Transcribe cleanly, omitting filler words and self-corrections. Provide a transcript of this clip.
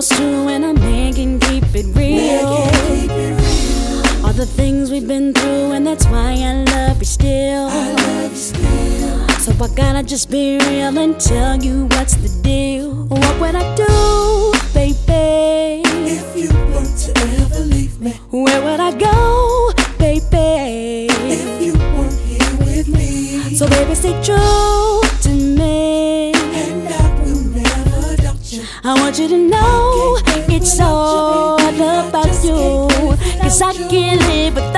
all's true and a man can keep it real. All the things we've been through, and that's why I love you still. So I gotta just be real and tell you what's the deal. What would I do, baby, if you were to ever leave me? Where would I go, baby, if you weren't here with me? So baby, stay true to me, and I will never doubt you. I want you to know it's all about you, 'cause I can't live without